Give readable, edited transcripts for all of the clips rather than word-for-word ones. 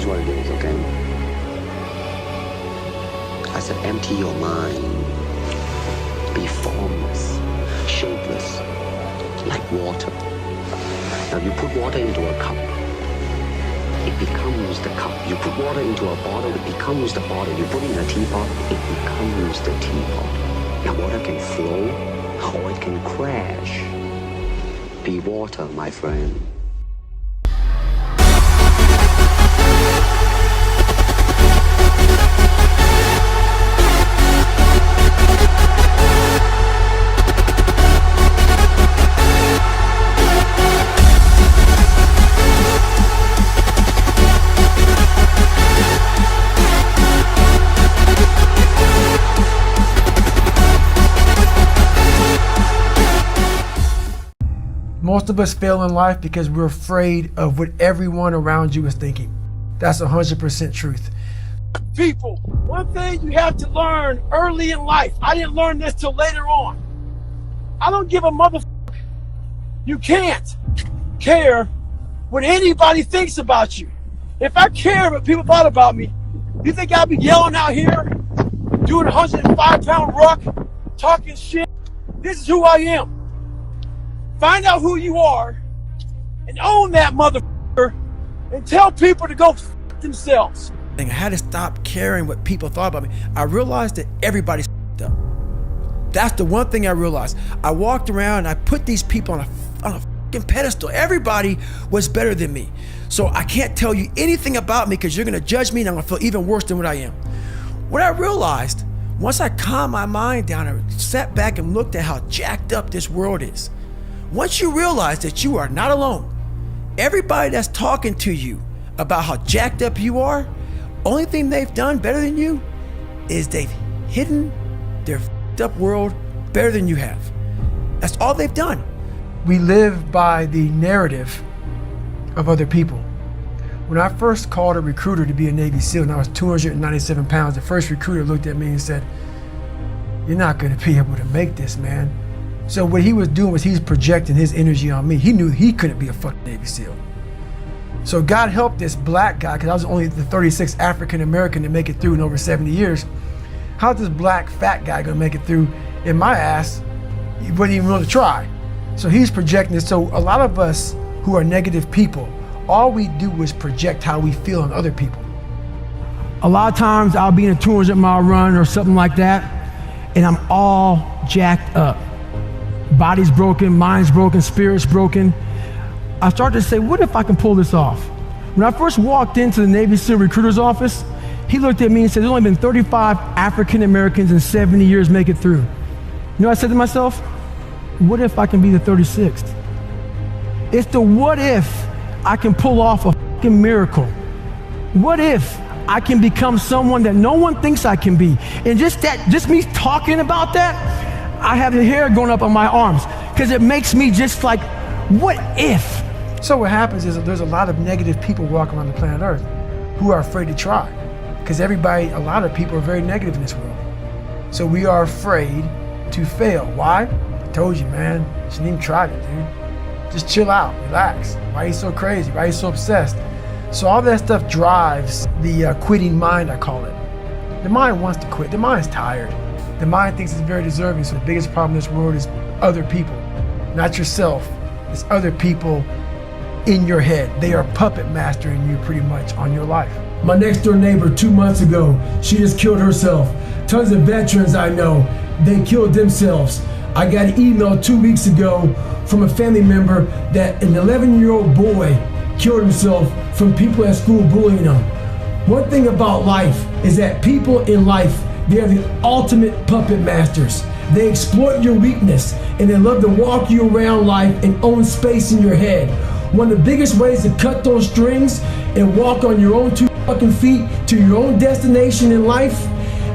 Here's what it is, okay? I said empty your mind. Be formless, shapeless, like water. Now you put water into a cup, it becomes the cup. You put water into a bottle, it becomes the bottle. You put it in a teapot, it becomes the teapot. Now water can flow or it can crash. Be water, my friend. Most of us fail in life because we're afraid of what everyone around you is thinking. That's 100% truth. People, one thing you have to learn early in life, I didn't learn this till later on. I don't give a motherfucker. You can't care what anybody thinks about you. If I cared what people thought about me, you think I'd be yelling out here, doing a 105-pound ruck, talking shit? This is who I am. Find out who you are and own that motherfucker and tell people to go f themselves. I had to stop caring what people thought about me. I realized that everybody's up. That's the one thing I realized. I walked around and I put these people on a fucking pedestal. Everybody was better than me. So I can't tell you anything about me because you're gonna judge me and I'm gonna feel even worse than what I am. What I realized, once I calmed my mind down and sat back and looked at how jacked up this world is, once you realize that you are not alone, everybody that's talking to you about how jacked up you are, only thing they've done better than you is they've hidden their f***ed up world better than you have. That's all they've done. We live by the narrative of other people. When I first called a recruiter to be a Navy SEAL and I was 297 pounds, the first recruiter looked at me and said, "You're not gonna be able to make this, man." So what he was doing was he's projecting his energy on me. He knew he couldn't be a fucking Navy SEAL. So God helped this black guy, because I was only the 36th African American to make it through in over 70 years. How's this black fat guy gonna make it through in my ass? He wouldn't even want to try. So he's projecting this. So a lot of us who are negative people, all we do is project how we feel on other people. A lot of times I'll be in a 200-mile run or something like that, and I'm all jacked up. Body's broken, mind's broken, spirit's broken. I started to say, what if I can pull this off? When I first walked into the Navy SEAL recruiter's office, he looked at me and said, there's only been 35 African Americans in 70 years make it through. You know what I said to myself? What if I can be the 36th? It's the what if I can pull off a fucking miracle. What if I can become someone that no one thinks I can be? And just me talking about that, I have the hair going up on my arms because it makes me just like, what if? So what happens is that there's a lot of negative people walking around the planet Earth who are afraid to try, because a lot of people are very negative in this world. So we are afraid to fail. Why? I told you, man, you shouldn't even try it, dude. Just chill out, relax. Why are you so crazy? Why are you so obsessed? So all that stuff drives the quitting mind, I call it. The mind wants to quit. The mind's tired. The mind thinks it's very deserving. So the biggest problem in this world is other people, not yourself. It's other people in your head. They are puppet mastering you pretty much on your life. My next door neighbor 2 months ago, she just killed herself. Tons of veterans I know, they killed themselves. I got an email 2 weeks ago from a family member that an 11-year-old boy killed himself from people at school bullying him. One thing about life is that people in life, they are the ultimate puppet masters. They exploit your weakness and they love to walk you around life and own space in your head. One of the biggest ways to cut those strings and walk on your own 2 fucking feet to your own destination in life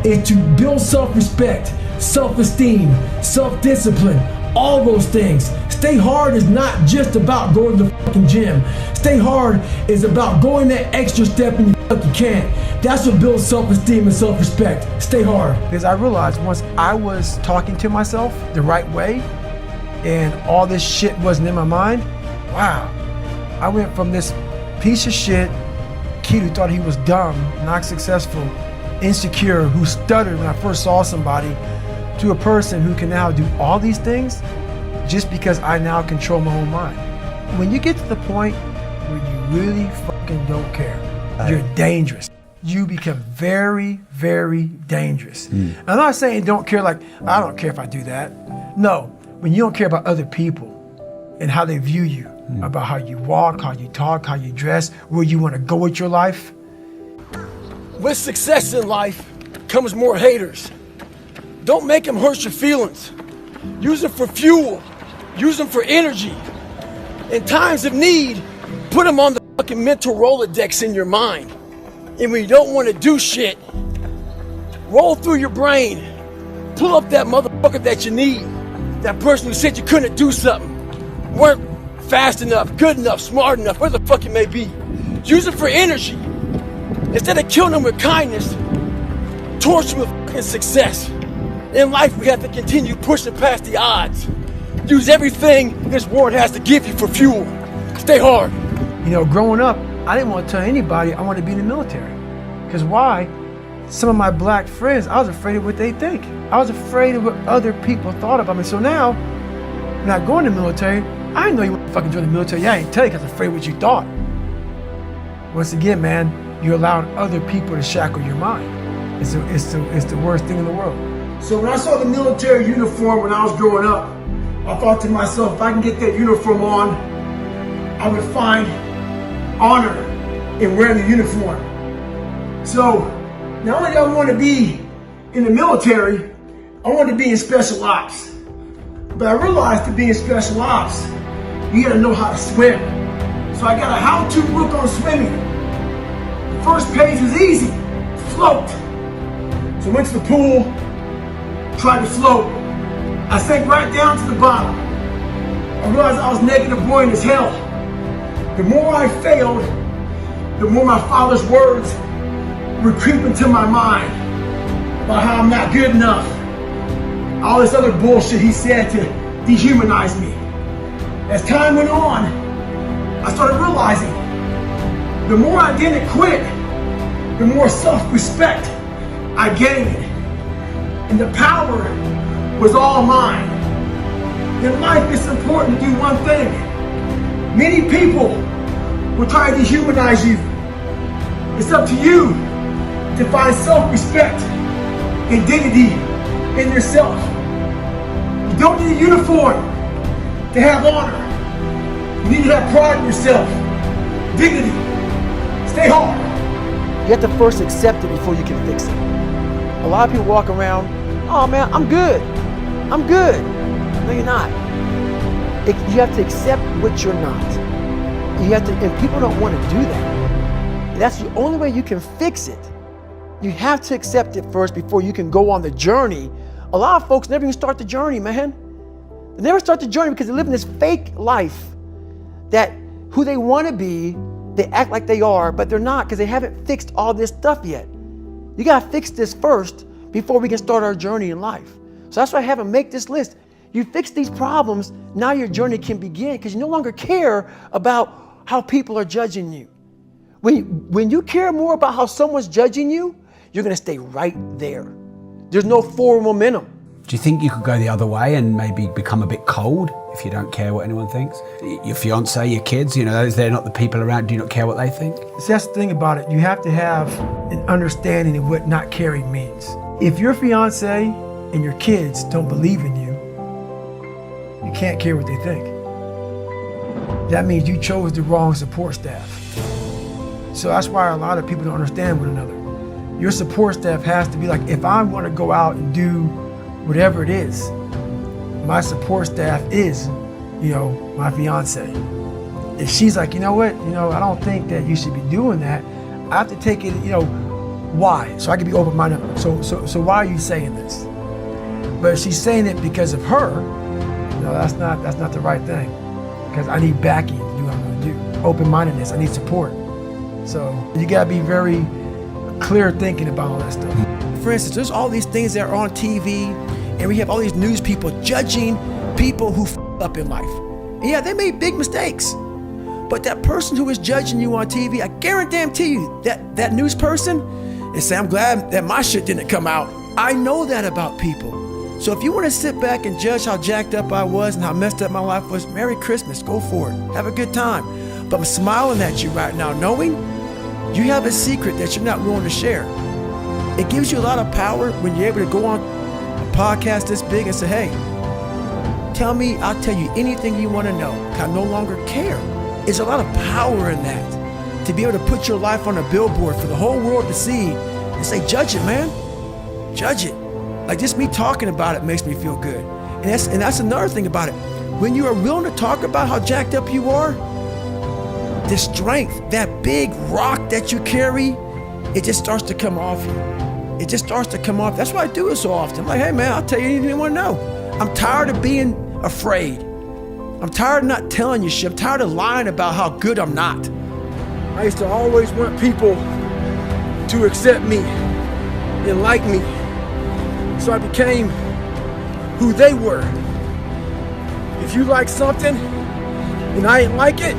is to build self-respect, self-esteem, self-discipline, all those things. Stay hard is not just about going to the fucking gym. Stay hard is about going that extra step and you fucking can't. That's what builds self-esteem and self-respect. Stay hard. Because I realized once I was talking to myself the right way and all this shit wasn't in my mind, wow. I went from this piece of shit kid who thought he was dumb, not successful, insecure, who stuttered when I first saw somebody, to a person who can now do all these things just because I now control my own mind. When you get to the point where you really fucking don't care, you're dangerous. You become very, very dangerous. I'm not saying don't care like, I don't care if I do that. No, when you don't care about other people and how they view you, about how you walk, how you talk, how you dress, where you want to go with your life. With success in life comes more haters. Don't make them hurt your feelings. Use them for fuel. Use them for energy. In times of need, put them on the fucking mental Rolodex in your mind. And when you don't want to do shit, roll through your brain. Pull up that motherfucker that you need. That person who said you couldn't do something. Weren't fast enough, good enough, smart enough, where the fuck it may be. Use it for energy. Instead of killing them with kindness, torch them with fucking success. In life, we have to continue pushing past the odds. Use everything this world has to give you for fuel. Stay hard. You know, growing up, I didn't want to tell anybody I wanted to be in the military. Because why? Some of my black friends, I was afraid of what they think. I was afraid of what other people thought about me. So now, when I go in the military, I didn't know you want to fucking join the military. I ain't tell you because I was afraid of what you thought. Once again, man, you allowed other people to shackle your mind. It's the worst thing in the world. So when I saw the military uniform when I was growing up, I thought to myself, if I can get that uniform on, I would find honor in wearing the uniform. So not only do I want to be in the military, I want to be in special ops. But I realized to be in special ops, you gotta know how to swim. So I got a how-to book on swimming. The first page was easy, float. So I went to the pool, tried to float. I sank right down to the bottom. I realized I was naked and boring as hell. The more I failed, the more my father's words would creep into my mind about how I'm not good enough. All this other bullshit he said to dehumanize me. As time went on, I started realizing the more I didn't quit, the more self-respect I gained. And the power was all mine. In life, it's important to do one thing. Many people will try to dehumanize you. It's up to you to find self-respect and dignity in yourself. You don't need a uniform to have honor. You need to have pride in yourself, dignity. Stay hard. You have to first accept it before you can fix it. A lot of people walk around, oh man, I'm good. I'm good. No, you're not. You have to accept what you're not. You have to, and people don't want to do that. That's the only way you can fix it. You have to accept it first before you can go on the journey. A lot of folks never even start the journey, man. They never start the journey because they live in this fake life that who they want to be, they act like they are, but they're not because they haven't fixed all this stuff yet. You got to fix this first before we can start our journey in life. So that's why I have them make this list. You fix these problems, now your journey can begin because you no longer care about how people are judging you. When you care more about how someone's judging you, you're going to stay right there. There's no forward momentum. Do you think you could go the other way and maybe become a bit cold if you don't care what anyone thinks? Your fiance, your kids, you know, they're not the people around. Do you not care what they think? See, that's the thing about it. You have to have an understanding of what not caring means. If your fiance and your kids don't believe in you, you can't care what they think. That means you chose the wrong support staff. So that's why a lot of people don't understand one another. Your support staff has to be like, if I want to go out and do whatever it is, my support staff is, my fiance. If she's like, you know what, I don't think that you should be doing that, I have to take it, why? So I can be open-minded. So why are you saying this? But if she's saying it because of her, that's not the right thing. Because I need backing to do what I'm going to do. Open-mindedness, I need support. So you got to be very clear thinking about all that stuff. For instance, there's all these things that are on TV, and we have all these news people judging people who f up in life. And yeah, they made big mistakes. But that person who is judging you on TV, I guarantee you that news person is saying, I'm glad that my shit didn't come out. I know that about people. So if you want to sit back and judge how jacked up I was and how messed up my life was, Merry Christmas, go for it. Have a good time. But I'm smiling at you right now, knowing you have a secret that you're not willing to share. It gives you a lot of power when you're able to go on a podcast this big and say, hey, tell me, I'll tell you anything you want to know. I no longer care. There's a lot of power in that. To be able to put your life on a billboard for the whole world to see and say, judge it, man. Judge it. Like just me talking about it makes me feel good. And that's another thing about it. When you are willing to talk about how jacked up you are, the strength, that big rock that you carry, it just starts to come off you. It just starts to come off. That's why I do it so often. I'm like, hey man, I'll tell you anything you want to know. I'm tired of being afraid. I'm tired of not telling you shit. I'm tired of lying about how good I'm not. I used to always want people to accept me and like me. So I became who they were. If you like something and I didn't like it,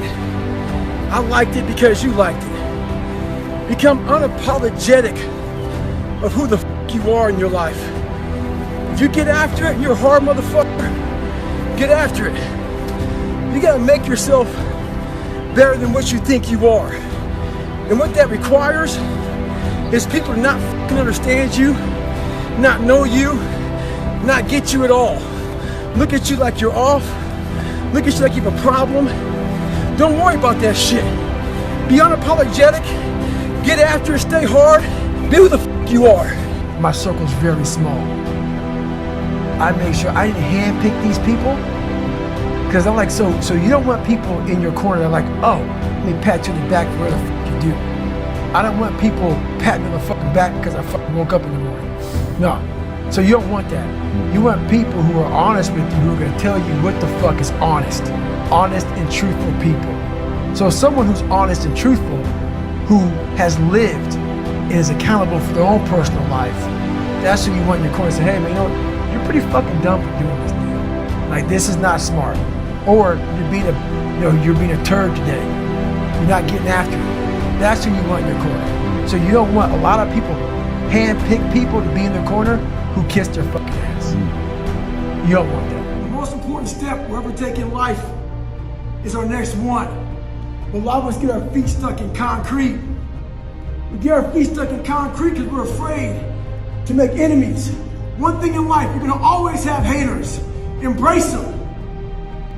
I liked it because you liked it. Become unapologetic of who the fuck you are in your life. If you get after it, you're a hard motherfucker. Get after it. You gotta make yourself better than what you think you are. And what that requires is people to not fucking understand you, not know you, not get you at all. Look at you like you're off. Look at you like you have a problem. Don't worry about that shit. Be unapologetic. Get after it. Stay hard. Be who the fuck you are. My circle's very small. I make sure I didn't handpick these people. Because I'm like, so you don't want people in your corner that are like, oh, let me pat you in the back for what the fuck you do. I don't want people patting me on the fucking back because I fucking woke up in the morning. No. So you don't want that. You want people who are honest with you, who are going to tell you what the fuck is honest. Honest and truthful people. So someone who's honest and truthful, who has lived and is accountable for their own personal life, that's who you want in your corner to say, hey man, you know, you're pretty fucking dumb for doing this thing. Like this is not smart. Or you're being a turd today. You're not getting after it. That's who you want in your corner. So you don't want a lot of people, hand-pick people to be in their corner who kiss their fucking ass. You don't want that. The most important step we'll ever take in life is our next one. A lot of us get our feet stuck in concrete. We get our feet stuck in concrete because we're afraid to make enemies. One thing in life, you're gonna always have haters. Embrace them.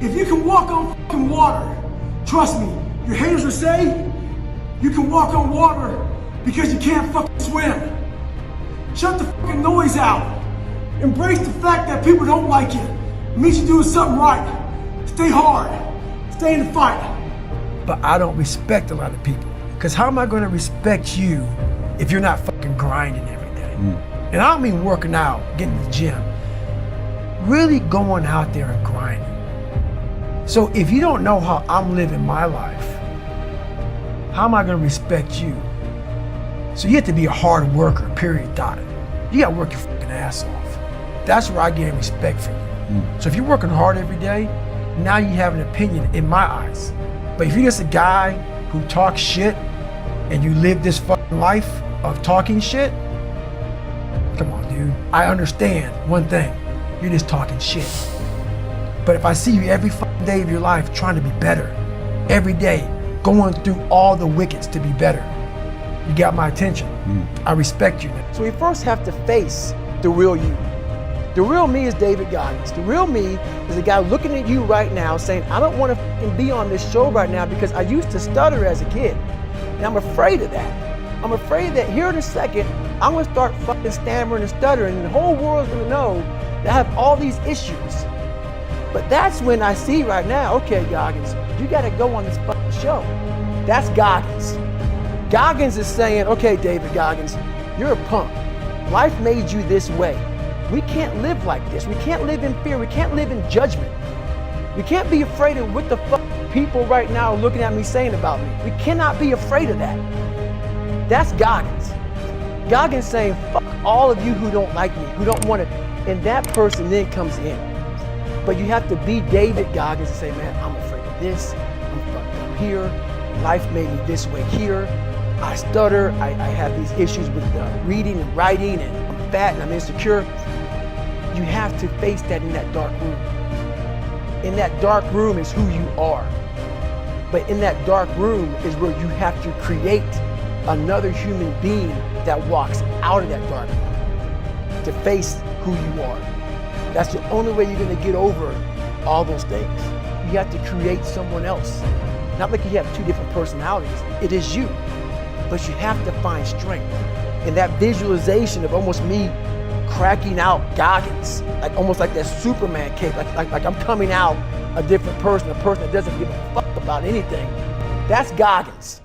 If you can walk on fucking water, trust me, your haters will say you can walk on water because you can't fucking swim. Shut the fucking noise out. Embrace the fact that people don't like you. It means you're doing something right. Stay hard. Stay in the fight. But I don't respect a lot of people. Because how am I going to respect you if you're not fucking grinding every day? And I don't mean working out, getting to the gym. Really going out there and grinding. So if you don't know how I'm living my life, how am I going to respect you? So you have to be a hard worker, period, dot. You got to work your fucking ass off. That's where I gain respect from you. So if you're working hard every day, now you have an opinion in my eyes. But if you're just a guy who talks shit and you live this fucking life of talking shit, come on, dude. I understand one thing. You're just talking shit. But if I see you every fucking day of your life trying to be better, every day going through all the wickets to be better, you got my attention. I respect you now. So we first have to face the real you. The real me is David Goggins. The real me is a guy looking at you right now saying, I don't want to fucking be on this show right now because I used to stutter as a kid. And I'm afraid of that. I'm afraid that here in a second, I'm going to start fucking stammering and stuttering and the whole world's going to know that I have all these issues. But that's when I see right now, okay, Goggins, you got to go on this fucking show. That's Goggins. Goggins is saying, okay, David Goggins, you're a punk. Life made you this way. We can't live like this. We can't live in fear. We can't live in judgment. We can't be afraid of what the fuck people right now are looking at me saying about me. We cannot be afraid of that. That's Goggins. Goggins saying, fuck all of you who don't like me, who don't want it. And that person then comes in. But you have to be David Goggins and say, man, I'm afraid of this, I'm fucked up. here. Life made me this way here. I stutter. I have these issues with reading and writing, and I'm fat and I'm insecure. You have to face that in that dark room. In that dark room is who you are. But in that dark room is where you have to create another human being that walks out of that dark room to face who you are. That's the only way you're gonna get over all those things. You have to create someone else. Not like you have two different personalities. It is you. But you have to find strength. And that visualization of almost me cracking out Goggins, like almost like that Superman cape, like I'm coming out a different person, a person that doesn't give a fuck about anything. That's Goggins.